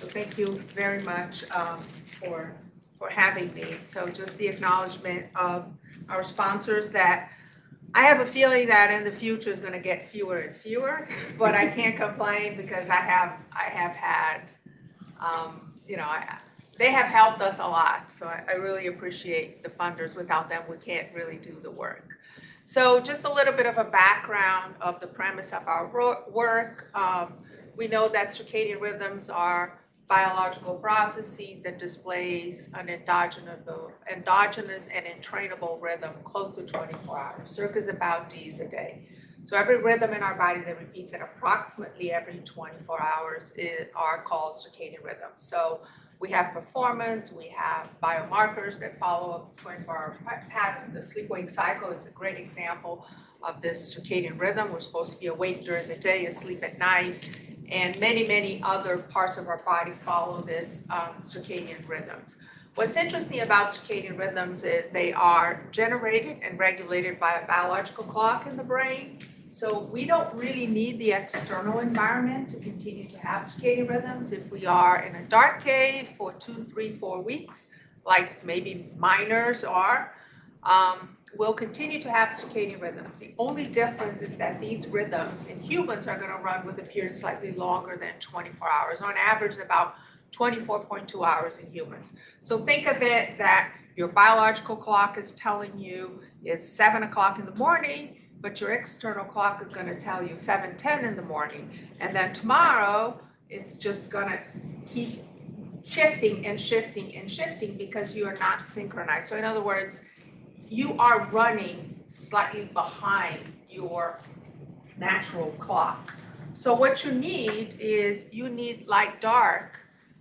So thank you very much for having me. So just the acknowledgement of our sponsors that I have a feeling that in the future is going to get fewer and fewer, but I can't complain because I have had, they have helped us a lot. So I really appreciate the funders. Without them, we can't really do the work. So just a little bit of a background of the premise of our work. We know that circadian rhythms are biological processes that displays an endogenous and entrainable rhythm close to 24 hours. Circa is about Ds a day. So every rhythm in our body that repeats at approximately every 24 hours are called circadian rhythms. So we have performance, we have biomarkers that follow a 24-hour pattern. The sleep-wake cycle is a great example of this circadian rhythm. We're supposed to be awake during the day, asleep at night, and many, many other parts of our body follow this circadian rhythms. What's interesting about circadian rhythms is they are generated and regulated by a biological clock in the brain. So we don't really need the external environment to continue to have circadian rhythms. If we are in a dark cave for 2, 3, 4 weeks, like maybe miners are, we'll continue to have circadian rhythms. The only difference is that these rhythms in humans are going to run with a period slightly longer than 24 hours. On average, about 24.2 hours in humans. So think of it that your biological clock is telling you is 7 o'clock in the morning, but your external clock is going to tell you 7:10 in the morning. And then tomorrow, it's just going to keep shifting and shifting and shifting because you are not synchronized. So in other words, you are running slightly behind your natural clock. So what you need is light dark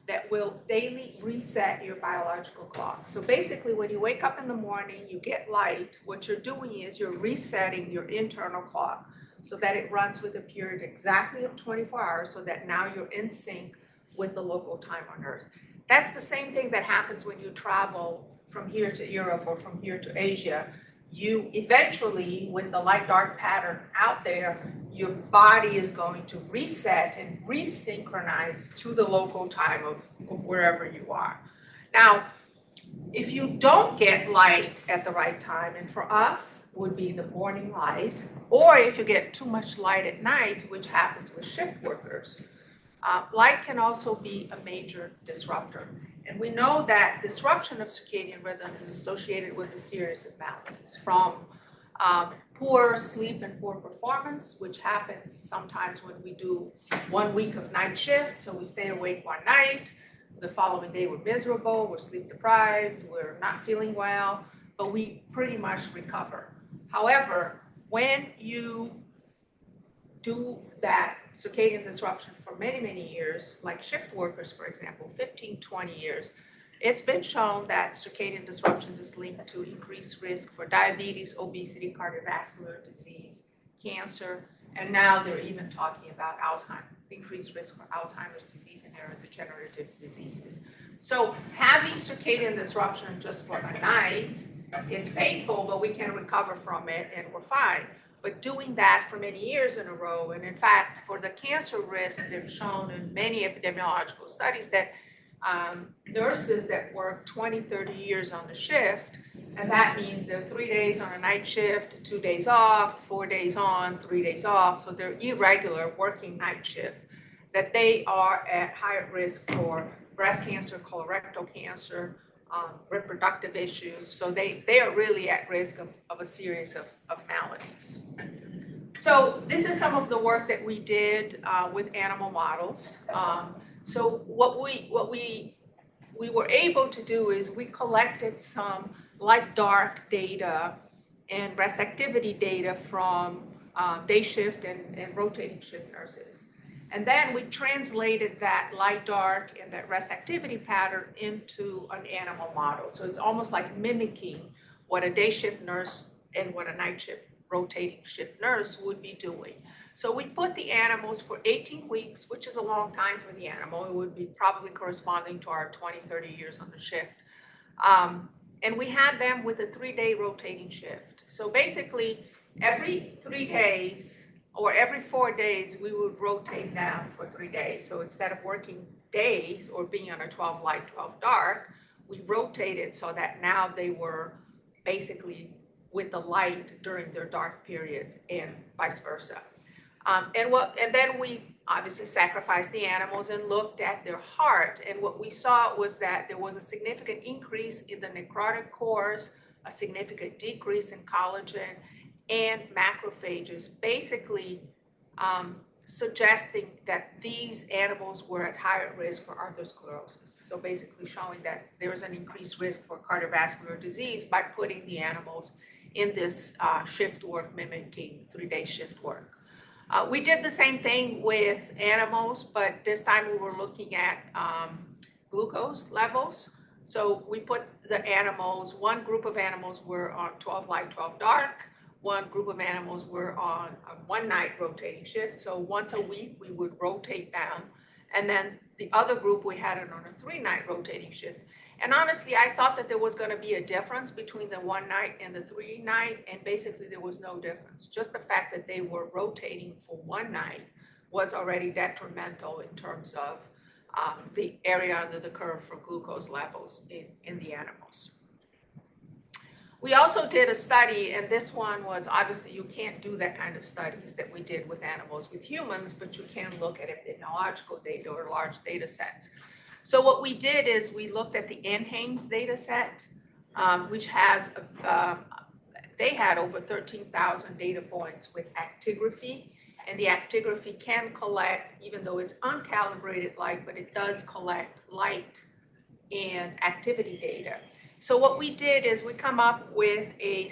that will daily reset your biological clock. So basically when you wake up in the morning, you get light, what you're doing is you're resetting your internal clock so that it runs with a period exactly of 24 hours so that now you're in sync with the local time on Earth. That's the same thing that happens when you travel from here to Europe or from here to Asia. You eventually, with the light-dark pattern out there, your body is going to reset and resynchronize to the local time of wherever you are. Now, if you don't get light at the right time, and for us would be the morning light, or if you get too much light at night, which happens with shift workers, light can also be a major disruptor. And we know that disruption of circadian rhythms is associated with a series of maladies, from poor sleep and poor performance, which happens sometimes when we do 1 week of night shift. So we stay awake one night, the following day we're miserable, we're sleep deprived, we're not feeling well, but we pretty much recover. However, when you do that circadian disruption for many, many years, like shift workers, for example, 15, 20 years, it's been shown that circadian disruptions is linked to increased risk for diabetes, obesity, cardiovascular disease, cancer, and now they're even talking about Alzheimer, increased risk for Alzheimer's disease and neurodegenerative diseases. So having circadian disruption just for a night, it's painful, but we can recover from it and we're fine. But doing that for many years in a row, and in fact, for the cancer risk, they've shown in many epidemiological studies that nurses that work 20, 30 years on the shift, and that means they're 3 days on a night shift, 2 days off, 4 days on, 3 days off, so they're irregular working night shifts, that they are at higher risk for breast cancer, colorectal cancer, reproductive issues. So they are really at risk of a series of maladies. So this is some of the work that we did with animal models. So what we were able to do is we collected some light-dark data and rest activity data from day shift and rotating shift nurses. And then we translated that light-dark and that rest activity pattern into an animal model. So it's almost like mimicking what a day shift nurse and what a night shift rotating shift nurse would be doing. So we put the animals for 18 weeks, which is a long time for the animal. It would be probably corresponding to our 20, 30 years on the shift. And we had them with a 3-day rotating shift. So basically, every 3 days, or every 4 days, we would rotate down for 3 days. So instead of working days or being on a 12 light, 12 dark, we rotated so that now they were basically with the light during their dark periods and vice versa. And then we obviously sacrificed the animals and looked at their heart. And what we saw was that there was a significant increase in the necrotic cores, a significant decrease in collagen and macrophages, basically suggesting that these animals were at higher risk for atherosclerosis. So basically showing that there is an increased risk for cardiovascular disease by putting the animals in this shift work mimicking 3-day shift work. We did the same thing with animals, but this time we were looking at glucose levels. So we put the animals, one group of animals were on 12 light, 12 dark. One group of animals were on a 1-night rotating shift. So once a week, we would rotate down. And then the other group, we had it on a 3-night rotating shift. And honestly, I thought that there was going to be a difference between the 1-night and the 3-night. And basically, there was no difference. Just the fact that they were rotating for 1 night was already detrimental in terms of the area under the curve for glucose levels in the animals. We also did a study, and this one was obviously you can't do that kind of studies that we did with animals with humans, but you can look at epidemiological data or large data sets. So what we did is we looked at the NHANES data set, which has, they had over 13,000 data points with actigraphy, and the actigraphy can collect, even though it's uncalibrated light, but it does collect light and activity data. So what we did is we come up with a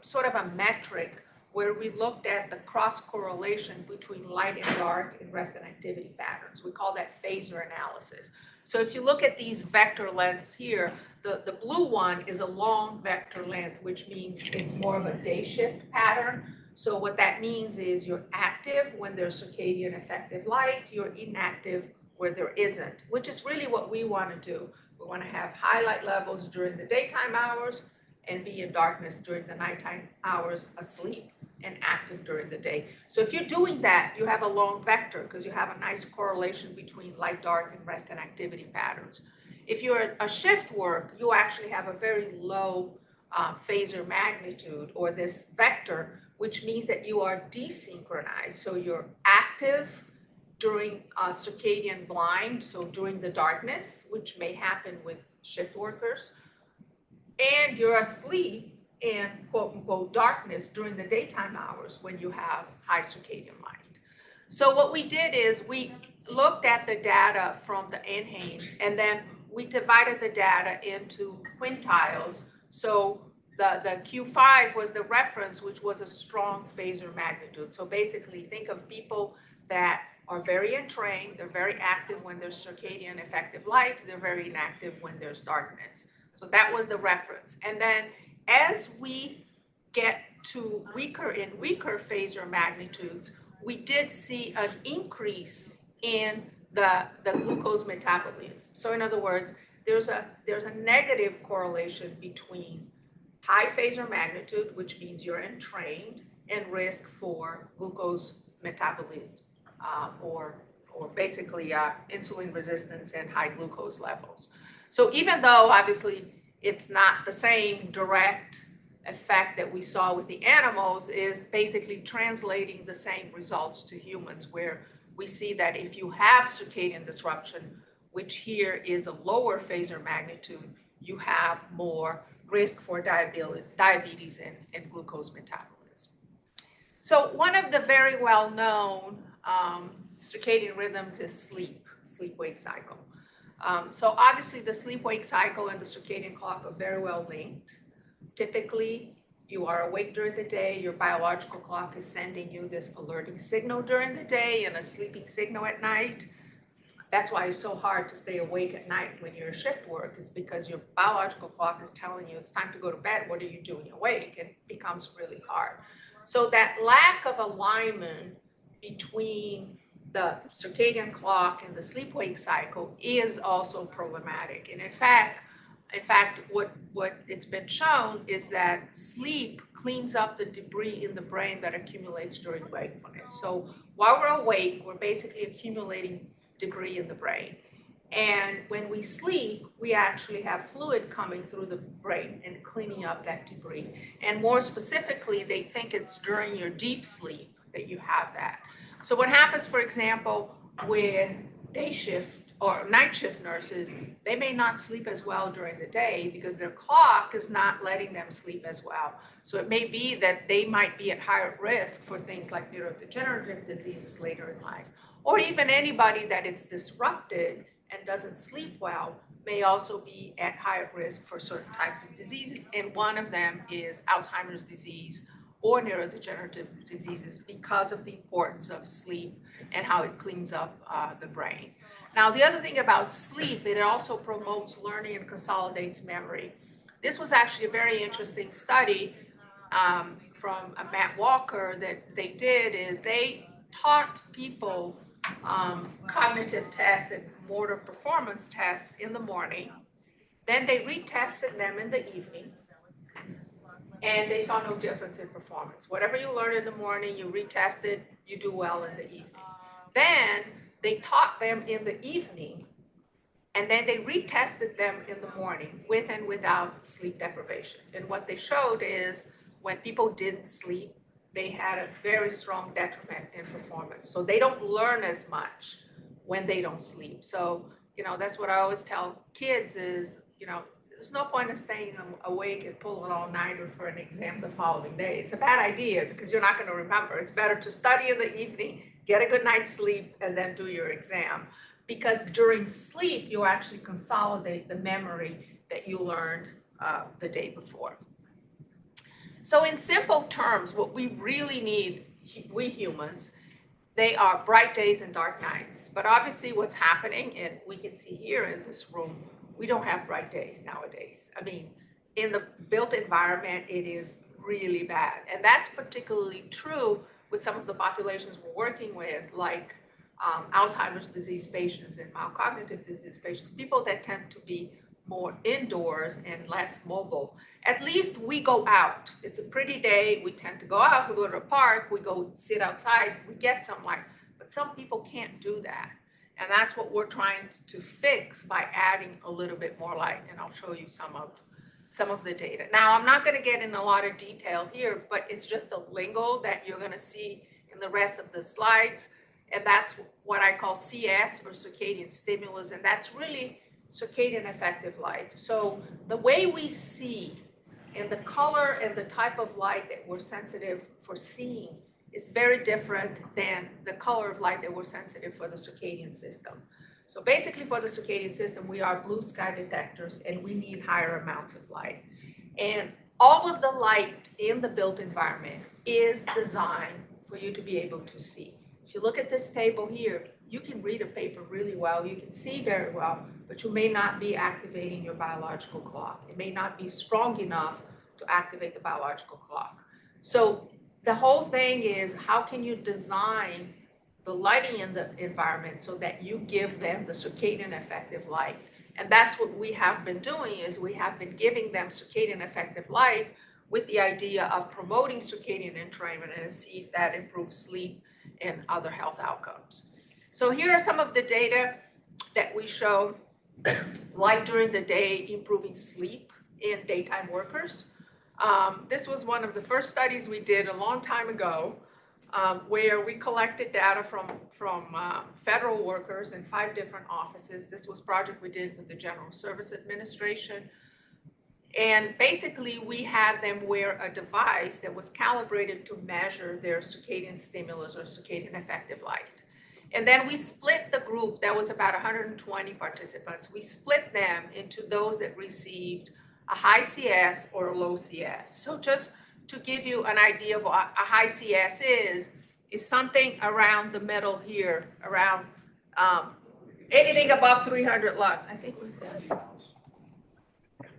sort of a metric where we looked at the cross correlation between light and dark in rest and activity patterns. We call that phasor analysis. So if you look at these vector lengths here, the blue one is a long vector length, which means it's more of a day shift pattern. So what that means is you're active when there's circadian effective light, you're inactive where there isn't, which is really what we want to do. We want to have high light levels during the daytime hours and be in darkness during the nighttime hours, asleep and active during the day. So if you're doing that, you have a long vector because you have a nice correlation between light, dark, and rest and activity patterns. If you're a shift work, you actually have a very low phasor magnitude or this vector, which means that you are desynchronized. So you're active during circadian blind, so during the darkness, which may happen with shift workers, and you're asleep in quote unquote darkness during the daytime hours when you have high circadian light. So what we did is we looked at the data from the NHANES, and then we divided the data into quintiles. So the Q5 was the reference, which was a strong phasor magnitude. So basically think of people that are very entrained, they're very active when there's circadian effective light, they're very inactive when there's darkness. So that was the reference. And then as we get to weaker and weaker phasor magnitudes, we did see an increase in the glucose metabolism. So in other words, there's a negative correlation between high phasor magnitude, which means you're entrained, and risk for glucose metabolism. Or basically insulin resistance and high glucose levels. So even though obviously it's not the same direct effect that we saw with the animals, is basically translating the same results to humans, where we see that if you have circadian disruption, which here is a lower phasor magnitude, you have more risk for diabetes and glucose metabolism. So one of the very well-known circadian rhythms is sleep-wake cycle. So obviously the sleep-wake cycle and the circadian clock are very well linked. Typically, you are awake during the day, your biological clock is sending you this alerting signal during the day and a sleeping signal at night. That's why it's so hard to stay awake at night when you're a shift work, is because your biological clock is telling you it's time to go to bed. What are you doing awake? And it becomes really hard. So that lack of alignment between the circadian clock and the sleep-wake cycle is also problematic. And in fact, In fact, what it's been shown is that sleep cleans up the debris in the brain that accumulates during wakefulness. So while we're awake, we're basically accumulating debris in the brain. And when we sleep, we actually have fluid coming through the brain and cleaning up that debris. And more specifically, they think it's during your deep sleep that you have that. So what happens, for example, with day shift or night shift nurses, they may not sleep as well during the day because their clock is not letting them sleep as well. So it may be that they might be at higher risk for things like neurodegenerative diseases later in life. Or even anybody that is disrupted and doesn't sleep well may also be at higher risk for certain types of diseases. And one of them is Alzheimer's disease or neurodegenerative diseases because of the importance of sleep and how it cleans up the brain. Now, the other thing about sleep, it also promotes learning and consolidates memory. This was actually a very interesting study from Matt Walker that they did is they taught people cognitive tests and motor performance tests in the morning. Then they retested them in the evening, and they saw no difference in performance. Whatever you learn in the morning, you retest it, you do well in the evening. Then they taught them in the evening, and then they retested them in the morning with and without sleep deprivation. And what they showed is when people didn't sleep, they had a very strong detriment in performance. So they don't learn as much when they don't sleep. So, that's what I always tell kids is, there's no point in staying awake and pull an all-nighter for an exam the following day. It's a bad idea because you're not going to remember. It's better to study in the evening, get a good night's sleep, and then do your exam. Because during sleep, you actually consolidate the memory that you learned the day before. So in simple terms, what we really need, we humans, they are bright days and dark nights. But obviously what's happening, and we can see here in this room, we don't have bright days nowadays. I mean, in the built environment, it is really bad. And that's particularly true with some of the populations we're working with, like Alzheimer's disease patients and mild cognitive disease patients, people that tend to be more indoors and less mobile. At least we go out. It's a pretty day. We tend to go out. We go to the park. We go sit outside. We get some light. But some people can't do that. And that's what we're trying to fix by adding a little bit more light. And I'll show you some of the data. Now, I'm not going to get in a lot of detail here, but it's just a lingo that you're going to see in the rest of the slides. And that's what I call CS, or circadian stimulus. And that's really circadian-effective light. So the way we see and the color and the type of light that we're sensitive for seeing is very different than the color of light that we're sensitive for the circadian system. So basically for the circadian system, we are blue sky detectors and we need higher amounts of light. And all of the light in the built environment is designed for you to be able to see. If you look at this table here, you can read a paper really well, you can see very well, but you may not be activating your biological clock. It may not be strong enough to activate the biological clock. So the whole thing is, how can you design the lighting in the environment so that you give them the circadian effective light? And that's what we have been doing, is we have been giving them circadian effective light with the idea of promoting circadian entrainment and see if that improves sleep and other health outcomes. So here are some of the data that we show, light during the day improving sleep in daytime workers. This was one of the first studies we did a long time ago, where we collected data from federal workers in 5 different offices. This was a project we did with the General Service Administration. And basically, we had them wear a device that was calibrated to measure their circadian stimulus or circadian effective light. And then we split the group, that was about 120 participants. We split them into those that received a high CS or a low CS. So just to give you an idea of what a high CS is something around the middle here, around anything above 300 lux. I think we've done.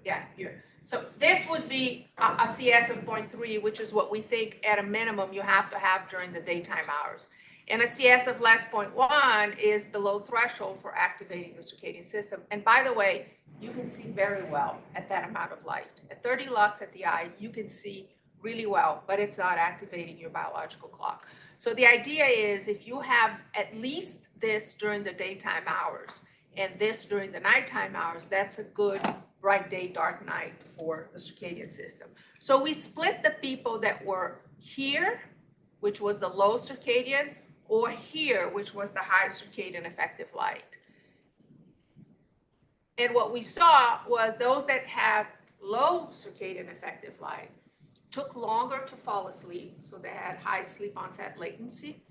Yeah, here. So this would be a CS of 0.3, which is what we think at a minimum you have to have during the daytime hours. And a CS of less 0.1 is below threshold for activating the circadian system. And by the way, you can see very well at that amount of light. At 30 lux at the eye, you can see really well, but it's not activating your biological clock. So the idea is if you have at least this during the daytime hours and this during the nighttime hours, that's a good bright day, dark night for the circadian system. So we split the people that were here, which was the low circadian, or here, which was the high circadian effective light. And what we saw was those that had low circadian effective light took longer to fall asleep, so they had high sleep onset latency.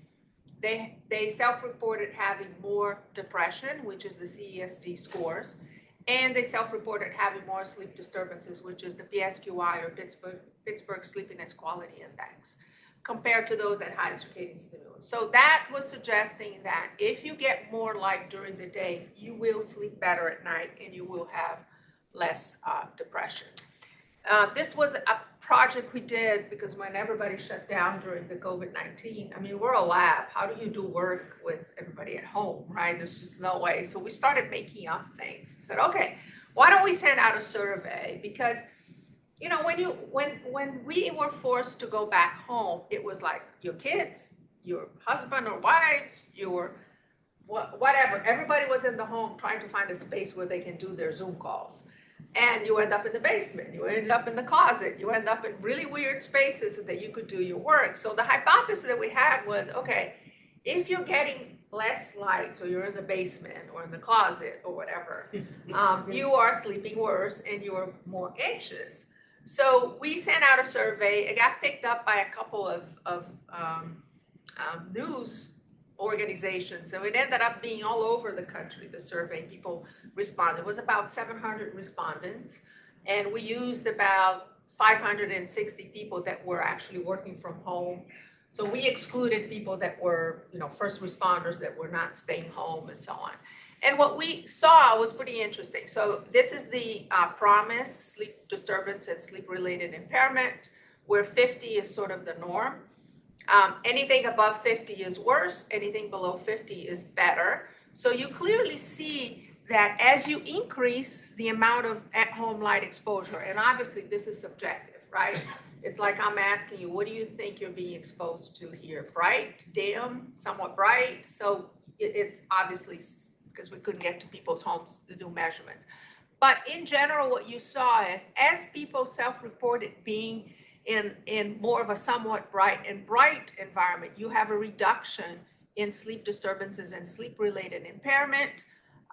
They self-reported having more depression, which is the CESD scores, and they self-reported having more sleep disturbances, which is the PSQI or Pittsburgh Sleepiness Quality Index, compared to those that had circadian stimulus. So that was suggesting that if you get more light during the day, you will sleep better at night and you will have less depression. This was a project we did because when everybody shut down during the COVID-19, I mean, we're a lab. How do you do work with everybody at home, right? There's just no way. So we started making up things. Said, okay, why don't we send out a survey? Because you know, when we were forced to go back home, it was like your kids, your husband or wives, your whatever. Everybody was in the home trying to find a space where they can do their Zoom calls. And you end up in the basement, you end up in the closet, you end up in really weird spaces so that you could do your work. So the hypothesis that we had was, okay, if you're getting less light, so you're in the basement or in the closet or whatever, you are sleeping worse and you're more anxious. So we sent out a survey. It got picked up by a couple of news organizations. So it ended up being all over the country, the survey. People responded. It was about 700 respondents. And we used about 560 people that were actually working from home. So we excluded people that were, you know, first responders that were not staying home and so on. And what we saw was pretty interesting. So this is the PROMIS, sleep disturbance and sleep-related impairment, where 50 is sort of the norm. Anything above 50 is worse, anything below 50 is better. So you clearly see that as you increase the amount of at-home light exposure, and obviously this is subjective, right? It's like I'm asking you, what do you think you're being exposed to here? Bright, dim, somewhat bright? So it's obviously because we couldn't get to people's homes to do measurements. But in general, what you saw is as people self-reported being in more of a somewhat bright environment, you have a reduction in sleep disturbances and sleep-related impairment.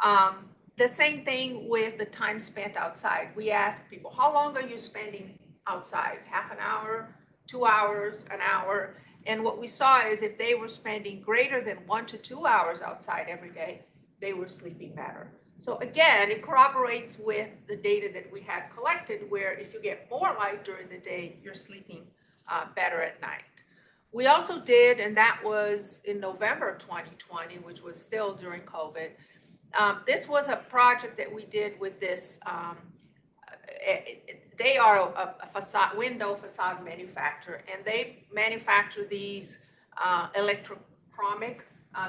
The same thing with the time spent outside. We asked people, how long are you spending outside? Half an hour, 2 hours, an hour? And what we saw is if they were spending greater than 1 to 2 hours outside every day, they were sleeping better. So again, it corroborates with the data that we had collected, where if you get more light during the day, you're sleeping better at night. We also did, and that was in November 2020, which was still during COVID. This was a project that we did with this. They are a facade, window facade manufacturer, and they manufacture these electrochromic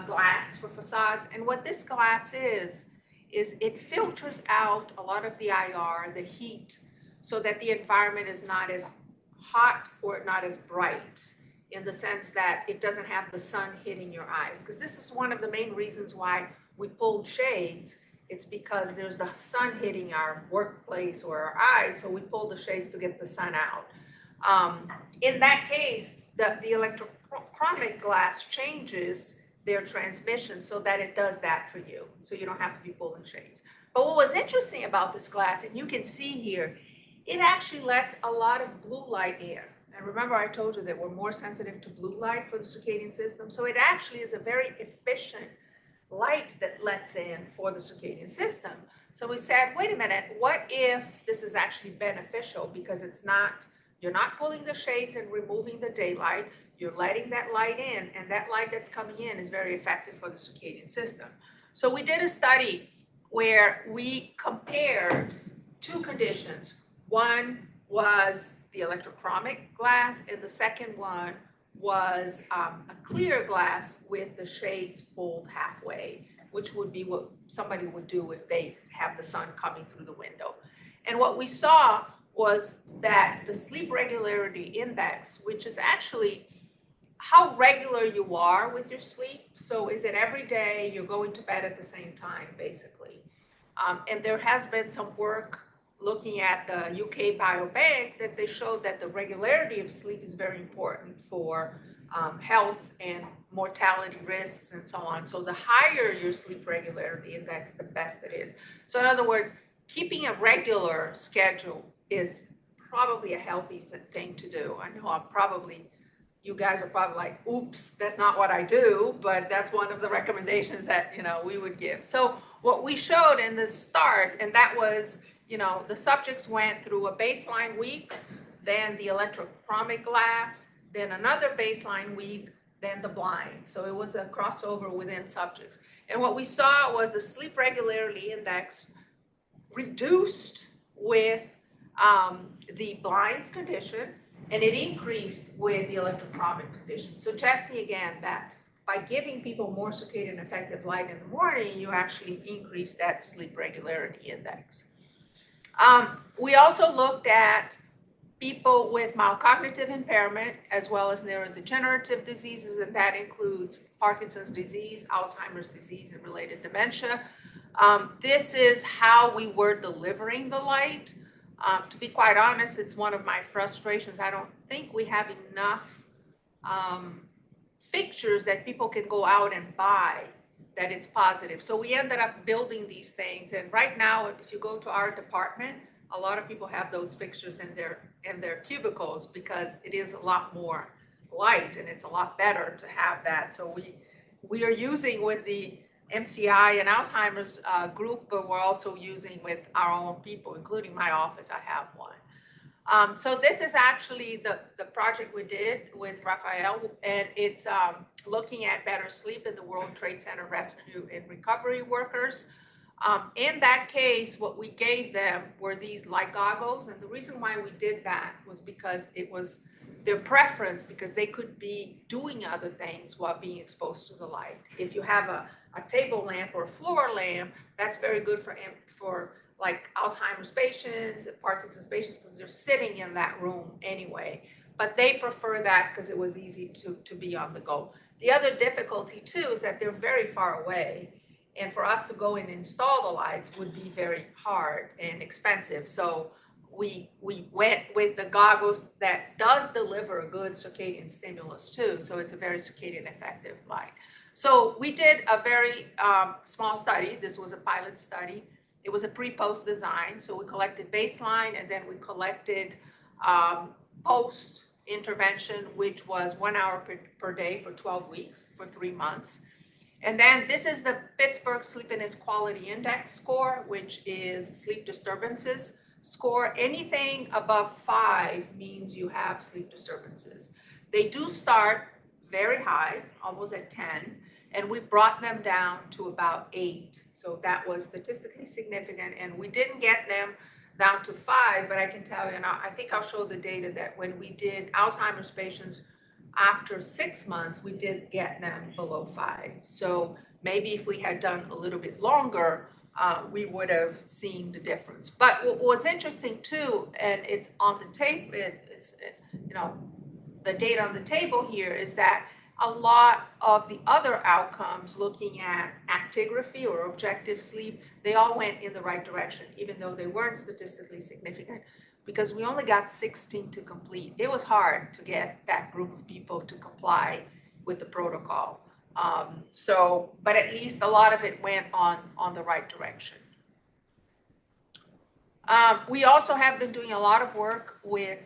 glass for facades. And what this glass is it filters out a lot of the IR, the heat, so that the environment is not as hot or not as bright, in the sense that it doesn't have the sun hitting your eyes. Because this is one of the main reasons why we pulled shades. It's because there's the sun hitting our workplace or our eyes, so we pull the shades to get the sun out. In that case, the electrochromic glass changes their transmission so that it does that for you, so you don't have to be pulling shades. But what was interesting about this glass, and you can see here, it actually lets a lot of blue light in. And remember I told you that we're more sensitive to blue light for the circadian system, so it actually is a very efficient light that lets in for the circadian system. So we said, wait a minute, what if this is actually beneficial, because it's not, you're not pulling the shades and removing the daylight, you're letting that light in, and that light that's coming in is very effective for the circadian system. So we did a study where we compared two conditions. One was the electrochromic glass, and the second one was a clear glass with the shades pulled halfway, which would be what somebody would do if they have the sun coming through the window. And what we saw was that the sleep regularity index, which is actually how regular you are with your sleep. So is it every day you're going to bed at the same time, basically? And there has been some work looking at the UK Biobank that they showed that the regularity of sleep is very important for health and mortality risks and so on. So the higher your sleep regularity index, the best it is. So in other words, keeping a regular schedule is probably a healthy thing to do. I know you guys are probably like, oops, that's not what I do, but that's one of the recommendations that, we would give. So what we showed in the start, and that was, the subjects went through a baseline week, then the electrochromic glass, then another baseline week, then the blind. So it was a crossover within subjects. And what we saw was the sleep regularity index reduced with the blind's condition, and it increased with the electrochromic condition, suggesting again that by giving people more circadian effective light in the morning, you actually increase that sleep regularity index. We also looked at people with mild cognitive impairment as well as neurodegenerative diseases, and that includes Parkinson's disease, Alzheimer's disease, and related dementia. This is how we were delivering the light. To be quite honest, it's one of my frustrations. I don't think we have enough fixtures that people can go out and buy that it's positive. So we ended up building these things. And right now, if you go to our department, a lot of people have those fixtures in their cubicles because it is a lot more light and it's a lot better to have that. So we are using with the MCI and Alzheimer's group, but we're also using with our own people, including my office. I have one. So this is actually the project we did with Raphael, and it's looking at better sleep in the World Trade Center rescue and recovery workers. In that case, what we gave them were these light goggles, and the reason why we did that was because it was their preference, because they could be doing other things while being exposed to the light. If you have a table lamp or a floor lamp, that's very good for like Alzheimer's patients, Parkinson's patients, because they're sitting in that room anyway. But they prefer that because it was easy to be on the go. The other difficulty too is that they're very far away, and for us to go and install the lights would be very hard and expensive. So we went with the goggles that does deliver a good circadian stimulus too. So it's a very circadian effective light. So we did a very small study. This was a pilot study. It was a pre-post design. So we collected baseline, and then we collected post intervention, which was 1 hour per day for 12 weeks for 3 months. And then this is the Pittsburgh Sleepiness Quality Index score, which is sleep disturbances score. Anything above 5 means you have sleep disturbances. They do start very high, almost at 10, and we brought them down to about 8. So that was statistically significant, and we didn't get them down to 5, but I can tell you, and I think I'll show the data that when we did Alzheimer's patients after 6 months, we did get them below 5. So maybe if we had done a little bit longer, we would have seen the difference. But what was interesting too, and it's on the tape, it's the data on the table here, is that a lot of the other outcomes looking at actigraphy or objective sleep, they all went in the right direction, even though they weren't statistically significant, because we only got 16 to complete. It was hard to get that group of people to comply with the protocol. But at least a lot of it went on the right direction. We also have been doing a lot of work with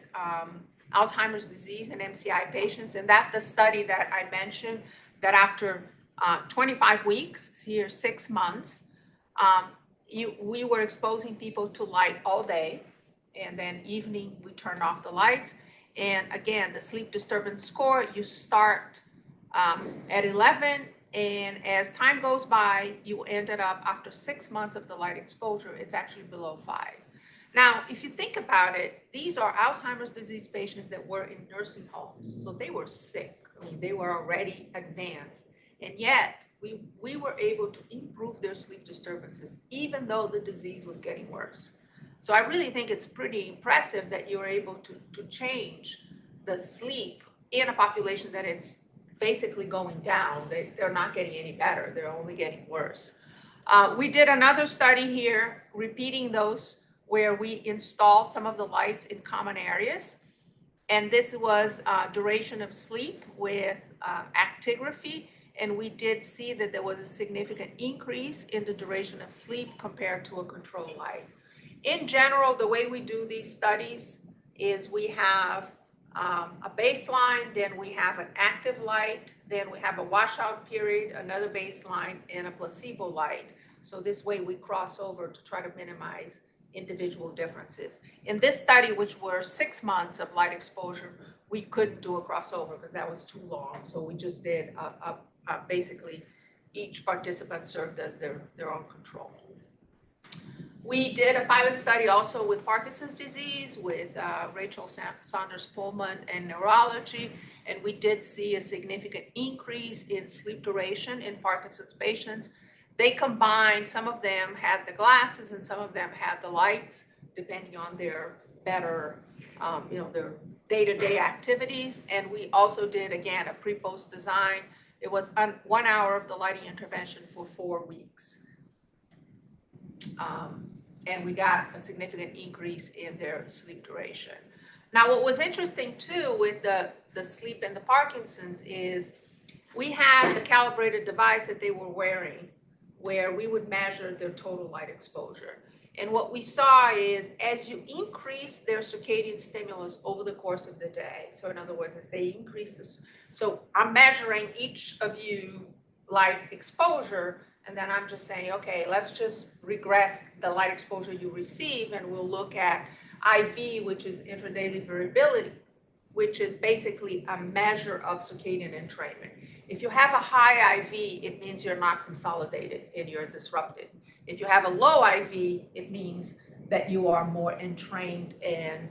Alzheimer's disease and MCI patients, and that's the study that I mentioned, that after 25 weeks, here 6 months, we were exposing people to light all day, and then evening we turned off the lights. And again, the sleep disturbance score, you start at 11, and as time goes by, you ended up after 6 months of the light exposure, it's actually below 5. Now, if you think about it, these are Alzheimer's disease patients that were in nursing homes, so they were sick. I mean, they were already advanced. And yet, we were able to improve their sleep disturbances, even though the disease was getting worse. So I really think it's pretty impressive that you're able to change the sleep in a population that it's basically going down. They're not getting any better, they're only getting worse. We did another study here, repeating those, where we installed some of the lights in common areas. And this was duration of sleep with actigraphy. And we did see that there was a significant increase in the duration of sleep compared to a control light. In general, the way we do these studies is we have a baseline, then we have an active light, then we have a washout period, another baseline, and a placebo light. So this way we cross over to try to minimize individual differences. In this study, which were 6 months of light exposure, we couldn't do a crossover because that was too long. So we just did basically each participant served as their own control. We did a pilot study also with Parkinson's disease with Rachel Saunders-Pullman and neurology, and we did see a significant increase in sleep duration in Parkinson's patients. They combined, some of them had the glasses and some of them had the lights, depending on their better, their day-to-day activities. And we also did, again, a pre-post design. It was 1 hour of the lighting intervention for 4 weeks. And we got a significant increase in their sleep duration. Now, what was interesting too with the sleep and the Parkinson's is we had the calibrated device that they were wearing where we would measure their total light exposure. And what we saw is as you increase their circadian stimulus over the course of the day, so in other words, as they increase this, so I'm measuring each of you light exposure, and then I'm just saying, okay, let's just regress the light exposure you receive, and we'll look at IV, which is intradaily variability, which is basically a measure of circadian entrainment. If you have a high IV, it means you're not consolidated and you're disrupted. If you have a low IV, it means that you are more entrained and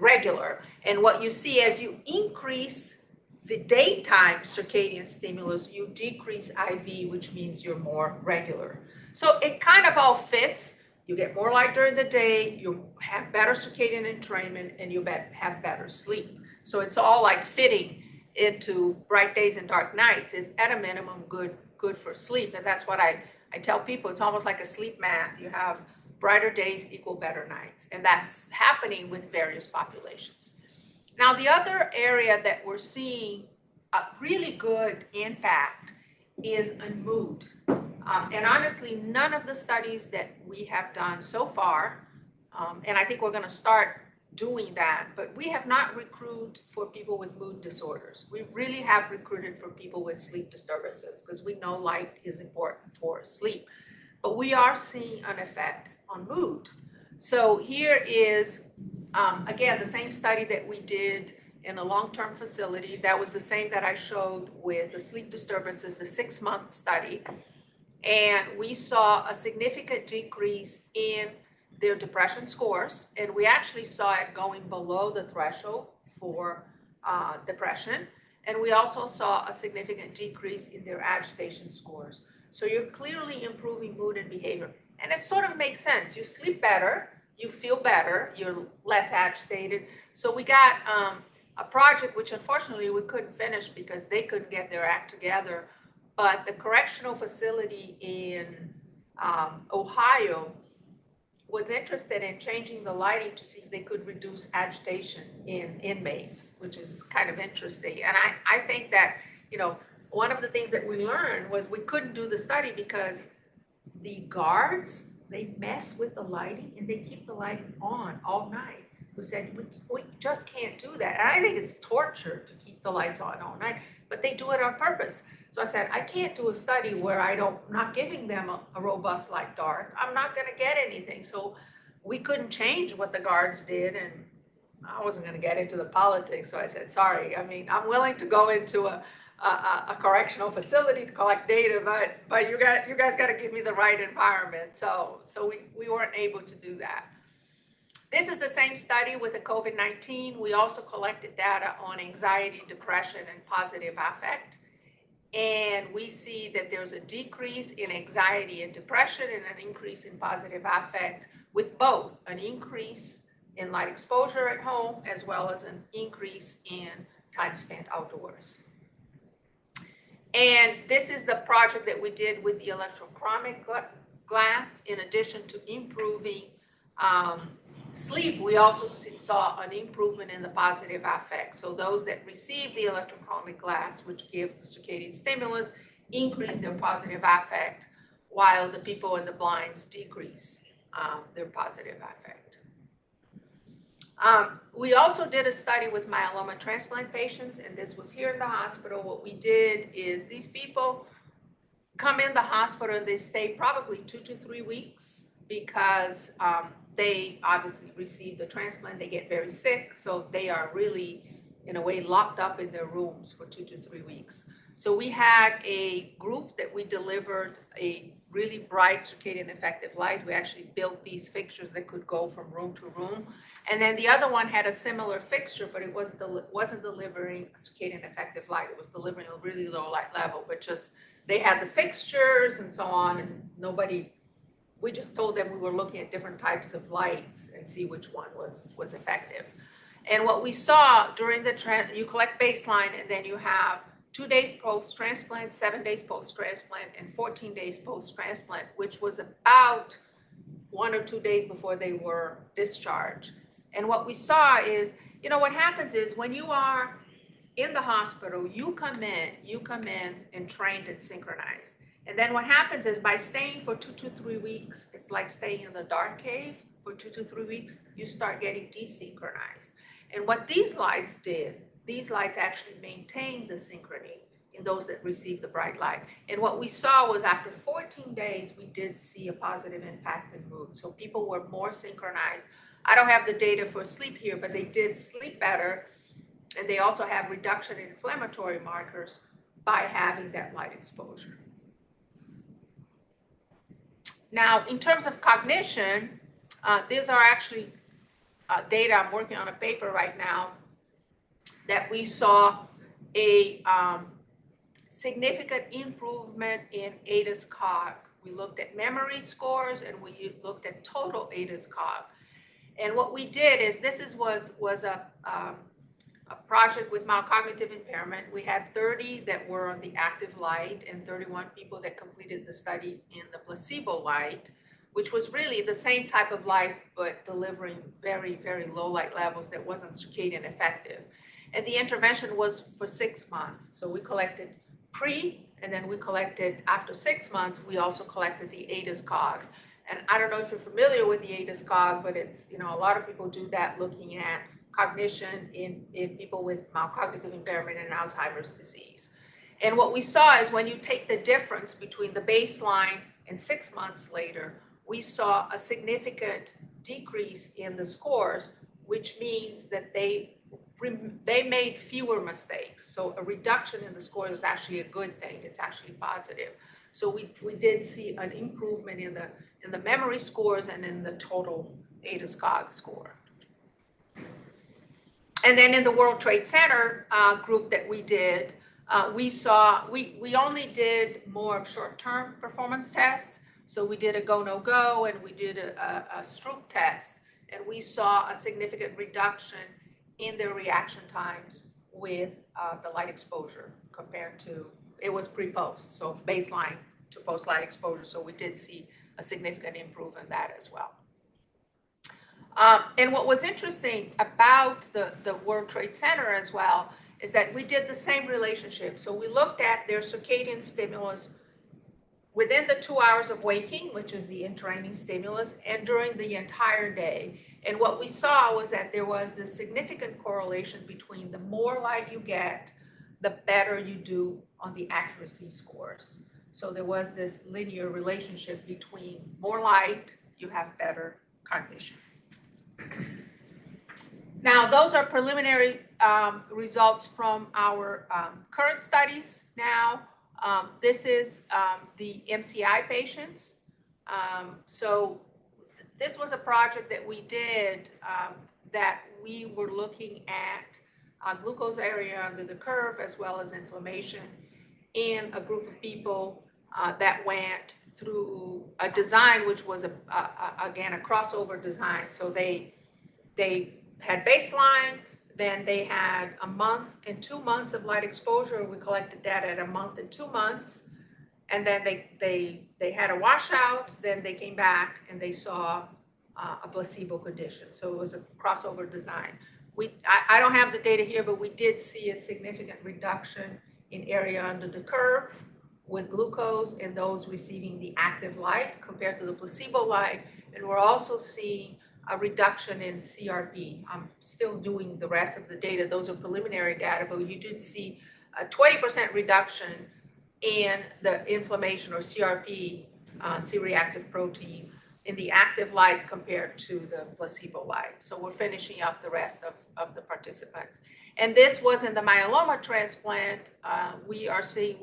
regular. And what you see as you increase the daytime circadian stimulus, you decrease IV, which means you're more regular. So it kind of all fits. You get more light during the day, you have better circadian entrainment, and you have better sleep. So it's all like fitting into bright days and dark nights is at a minimum good for sleep. And that's what I tell people. It's almost like a sleep math. You have brighter days equal better nights. And that's happening with various populations. Now, the other area that we're seeing a really good impact is on mood. And honestly, none of the studies that we have done so far, and I think we're going to start doing that, but we have not recruited for people with mood disorders. We really have recruited for people with sleep disturbances because we know light is important for sleep. But we are seeing an effect on mood. So here is, again, the same study that we did in a long-term facility. That was the same that I showed with the sleep disturbances, the 6-month study. And we saw a significant decrease in their depression scores, and we actually saw it going below the threshold for depression. And we also saw a significant decrease in their agitation scores. So you're clearly improving mood and behavior. And it sort of makes sense. You sleep better, you feel better, you're less agitated. So we got a project, which unfortunately we couldn't finish because they couldn't get their act together. But the correctional facility in Ohio was interested in changing the lighting to see if they could reduce agitation in inmates, which is kind of interesting. And I think that, one of the things that we learned was we couldn't do the study because the guards, they mess with the lighting and they keep the lighting on all night. We said, we just can't do that. And I think it's torture to keep the lights on all night, but they do it on purpose. So I said, I can't do a study where I'm not giving them a robust light dark. I'm not going to get anything. So we couldn't change what the guards did, and I wasn't going to get into the politics. So I said, sorry. I mean, I'm willing to go into a correctional facility to collect data, but you guys got to give me the right environment. So we weren't able to do that. This is the same study with the COVID-19. We also collected data on anxiety, depression, and positive affect. And we see that there's a decrease in anxiety and depression and an increase in positive affect, with both an increase in light exposure at home as well as an increase in time spent outdoors. And this is the project that we did with the electrochromic glass. In addition to improving sleep, we also saw an improvement in the positive affect. So those that receive the electrochromic glass, which gives the circadian stimulus, increase their positive affect, while the people in the blinds decrease their positive affect. We also did a study with myeloma transplant patients, and this was here in the hospital. What we did is these people come in the hospital and they stay probably 2 to 3 weeks because they obviously receive the transplant, they get very sick, so they are really, in a way, locked up in their rooms for 2 to 3 weeks. So we had a group that we delivered a really bright circadian effective light. We actually built these fixtures that could go from room to room. And then the other one had a similar fixture, but it wasn't delivering a circadian effective light. It was delivering a really low light level, but just they had the fixtures and so on, and we just told them we were looking at different types of lights and see which one was effective. And what we saw during you collect baseline, and then you have 2 days post-transplant, 7 days post-transplant, and 14 days post-transplant, which was about 1 or 2 days before they were discharged. And what we saw is, what happens is when you are in the hospital, you come in and trained and synchronized. And then what happens is by staying for 2 to 3 weeks, it's like staying in the dark cave for 2 to 3 weeks, you start getting desynchronized. And what these lights did, these lights actually maintained the synchrony in those that received the bright light. And what we saw was after 14 days, we did see a positive impact in mood. So people were more synchronized. I don't have the data for sleep here, but they did sleep better. And they also have reduction in inflammatory markers by having that light exposure. Now, in terms of cognition, these are actually data. I'm working on a paper right now that we saw a significant improvement in ADAS-Cog. We looked at memory scores and we looked at total ADAS-Cog. And what we did is was a project with mild cognitive impairment. We had 30 that were on the active light and 31 people that completed the study in the placebo light, which was really the same type of light, but delivering very, very low light levels that wasn't circadian effective. And the intervention was for 6 months. So we collected and then we collected after 6 months, we also collected the ADAS-Cog. And I don't know if you're familiar with the ADAS-Cog, but it's, a lot of people do that looking at cognition in people with mild cognitive impairment and Alzheimer's disease. And what we saw is when you take the difference between the baseline and 6 months later, we saw a significant decrease in the scores, which means that they made fewer mistakes. So a reduction in the score is actually a good thing. It's actually positive. So we did see an improvement in the memory scores and in the total ADAS-Cog score. And then in the World Trade Center group that we did, we saw, we only did more of short-term performance tests. So we did a go, no go, and we did a Stroop test. And we saw a significant reduction in their reaction times with the light exposure compared to, it was pre-post, so baseline to post-light exposure. So we did see a significant improvement in that as well. And what was interesting about the World Trade Center as well is that we did the same relationship. So we looked at their circadian stimulus within the 2 hours of waking, which is the entraining stimulus, and during the entire day. And what we saw was that there was this significant correlation between the more light you get, the better you do on the accuracy scores. So there was this linear relationship between more light, you have better cognition. Now, those are preliminary results from our current studies now. This is the MCI patients. So this was a project that we did that we were looking at glucose area under the curve as well as inflammation in a group of people that went through a design which was, again, a crossover design. So they had baseline, then they had a month and 2 months of light exposure. We collected data at a month and 2 months. And then they had a washout, then they came back and they saw a placebo condition. So it was a crossover design. I don't have the data here, but we did see a significant reduction in area under the curve with glucose in those receiving the active light compared to the placebo light. And we're also seeing a reduction in CRP. I'm still doing the rest of the data. Those are preliminary data, but you did see a 20% reduction in the inflammation or CRP, C-reactive protein, in the active light compared to the placebo light. So we're finishing up the rest of the participants. And this was in the myeloma transplant. We are seeing,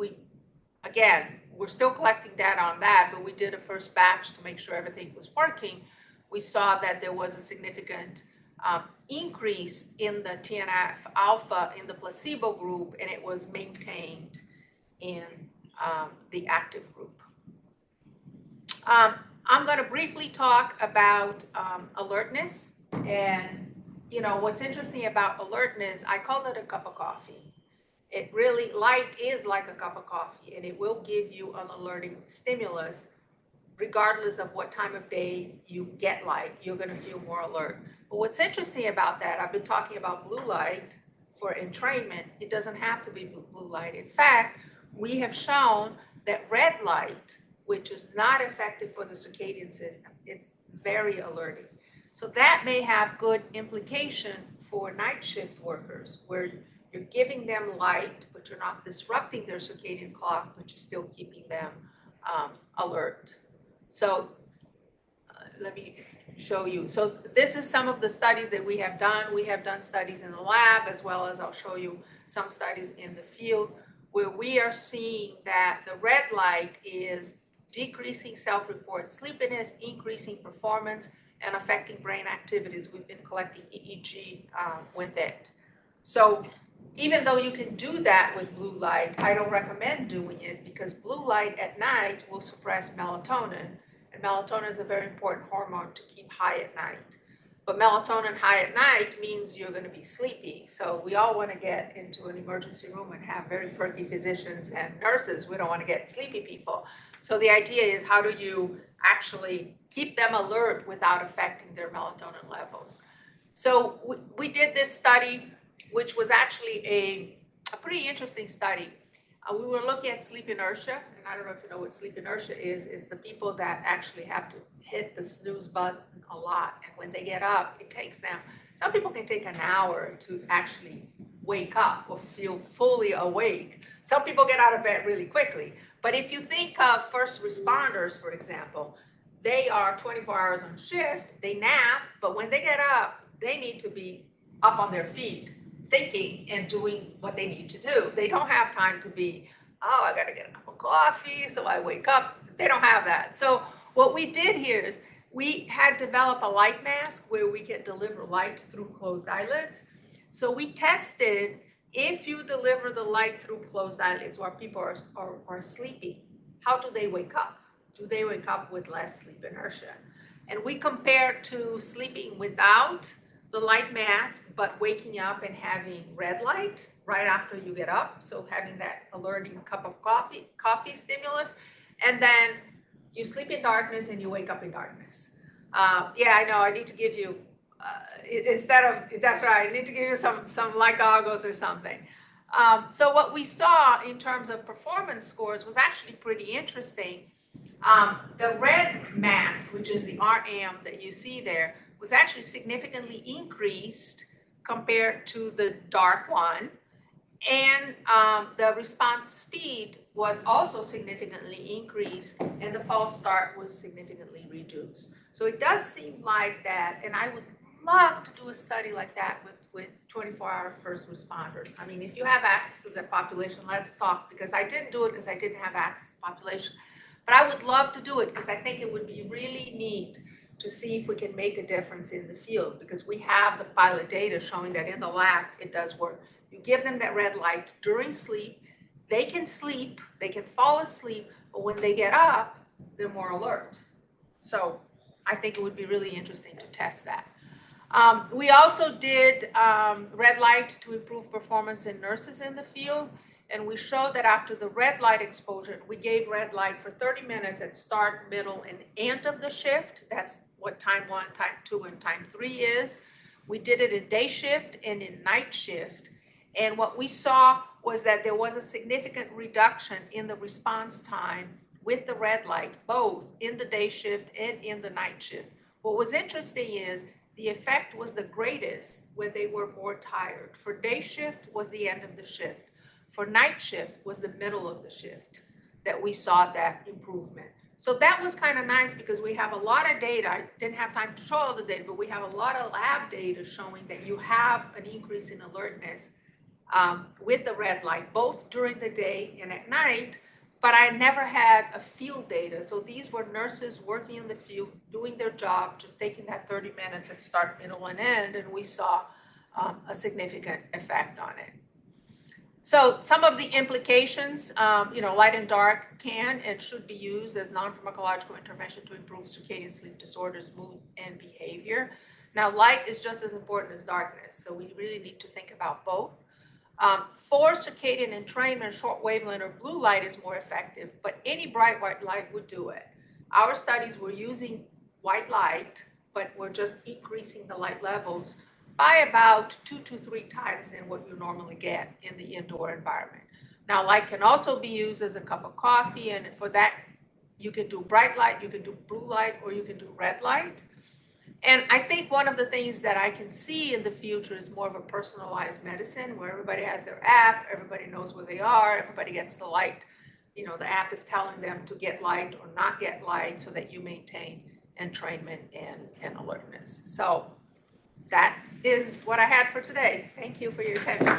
again, we're still collecting data on that, but we did a first batch to make sure everything was working. We saw that there was a significant increase in the TNF alpha in the placebo group, and it was maintained in the active group. I'm going to briefly talk about alertness. And, you know, what's interesting about alertness, I call it a cup of coffee. It really, light is like a cup of coffee, and it will give you an alerting stimulus. Regardless of what time of day you get light, you're going to feel more alert. But what's interesting about that, I've been talking about blue light for entrainment. It doesn't have to be blue light. In fact, we have shown that red light, which is not effective for the circadian system, it's very alerting. So that may have good implication for night shift workers, where you're giving them light, but you're not disrupting their circadian clock, but you're still keeping them alert. So let me show you. So this is some of the studies that we have done. We have done studies in the lab, as well as I'll show you some studies in the field, where we are seeing that the red light is decreasing self-reported sleepiness, increasing performance, and affecting brain activities. We've been collecting EEG with it. So even though you can do that with blue light, I don't recommend doing it, because blue light at night will suppress melatonin. And melatonin is a very important hormone to keep high at night. But melatonin high at night means you're going to be sleepy. So we all want to get into an emergency room and have very perky physicians and nurses. We don't want to get sleepy people. So the idea is, how do you actually keep them alert without affecting their melatonin levels? So we did this study, which was actually a pretty interesting study. We were looking at sleep inertia, and I don't know if you know what sleep inertia is the people that actually have to hit the snooze button a lot, and when they get up, it takes them, some people can take an hour to actually wake up or feel fully awake. Some people get out of bed really quickly. But if you think of first responders, for example, they are 24 hours on shift, they nap, but when they get up, they need to be up on their feet, thinking and doing what they need to do. They don't have time to be, oh, I gotta get a cup of coffee, so I wake up. They don't have that. So what we did here is we had developed a light mask where we can deliver light through closed eyelids. So we tested, if you deliver the light through closed eyelids while people are sleeping, how do they wake up? Do they wake up with less sleep inertia? And we compared to sleeping without the light mask, but waking up and having red light right after you get up. So having that alerting cup of coffee stimulus. And then you sleep in darkness and you wake up in darkness. Yeah, I know, I need to give you, instead of, that's right, I need to give you some light goggles or something. So what we saw in terms of performance scores was actually pretty interesting. The red mask, which is the RM that you see there, was actually significantly increased compared to the dark one. And the response speed was also significantly increased, and the false start was significantly reduced. So it does seem like that, and I would love to do a study like that with 24-hour first responders. I mean, if you have access to that population, let's talk, because I didn't do it because I didn't have access to the population. But I would love to do it because I think it would be really neat to see if we can make a difference in the field, because we have the pilot data showing that in the lab it does work. You give them that red light during sleep, they can sleep, they can fall asleep, but when they get up, they're more alert. So I think it would be really interesting to test that. We also did red light to improve performance in nurses in the field, and we showed that after the red light exposure, we gave red light for 30 minutes at start, middle, and end of the shift. That's what time 1, time 2, and time 3 is. We did it in day shift and in night shift, and what we saw was that there was a significant reduction in the response time with the red light, both in the day shift and in the night shift. What was interesting is the effect was the greatest when they were more tired. For day shift was the end of the shift. For night shift was the middle of the shift that we saw that improvement. So that was kind of nice because we have a lot of data. I didn't have time to show all the data, but we have a lot of lab data showing that you have an increase in alertness with the red light, both during the day and at night. But I never had a field data. So these were nurses working in the field, doing their job, just taking that 30 minutes at start, middle, and end, and we saw a significant effect on it. So some of the implications, light and dark can and should be used as non-pharmacological intervention to improve circadian sleep disorders, mood, and behavior. Now, light is just as important as darkness, so we really need to think about both. For circadian entrainment, short wavelength or blue light is more effective, but any bright white light would do it. Our studies were using white light, but we're just increasing the light levels by about 2 to 3 times than what you normally get in the indoor environment. Now, light can also be used as a cup of coffee, and for that, you can do bright light, you can do blue light, or you can do red light. And I think one of the things that I can see in the future is more of a personalized medicine where everybody has their app, everybody knows where they are, everybody gets the light. The app is telling them to get light or not get light so that you maintain entrainment and alertness. So that is what I had for today. Thank you for your attention.